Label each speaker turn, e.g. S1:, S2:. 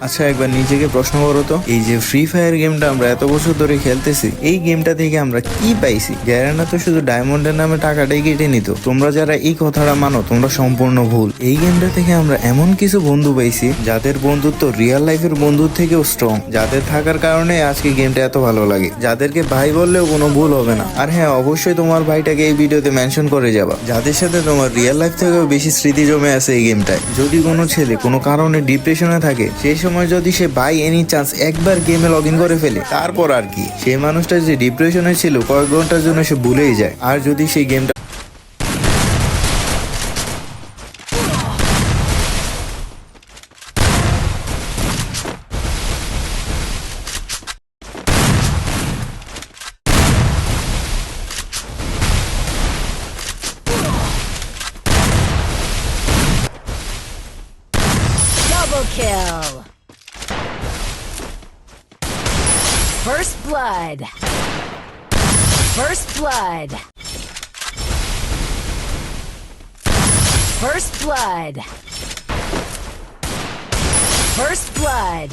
S1: আচ্ছা একবার নিজেকে প্রশ্ন করো তো, এই যে ফ্রি ফায়ার গেমটা আমরা এত বছর ধরে খেলতেছি, এই গেমটা থেকে আমরা কি পাইছি? গ্যারেনা তো শুধু ডায়মন্ডের নামে টাকাটাই কেটে নিত। তোমরা যারা এই কথাটা মানো তোমরা সম্পূর্ণ ভুল। এই গেমটা থেকে আমরা এমন কিছু বন্ধু পাইছি যাদের বন্ধুত্ব রিয়েল লাইফের বন্ধুর থেকেও স্ট্রং, যাদের থাকার কারণে আজকে গেমটা এত ভালো লাগে, যাদেরকে ভাই বললেও কোনো ভুল হবে না। আর হ্যাঁ, অবশ্যই তোমার ভাইটাকে এই ভিডিওতে মেনশন করে যাবা, যাদের সাথে তোমার রিয়েল লাইফ থেকেও বেশি স্মৃতি জমে আছে এই গেমটায়। যদি কোনো ছেলে কোনো কারণে ডিপ্রেশনে থাকে, সেই সময় যদি সে বাই এনি চান্স একবার গেমে লগ ইন করে ফেলে, তারপর আর কি সেই মানুষটা যে ডিপ্রেশনে ছিল কয়েক ঘন্টার জন্য সে ভুলেই যায়। আর যদি সেই গেমটা
S2: Double kill! First blood! First blood! First blood! First blood!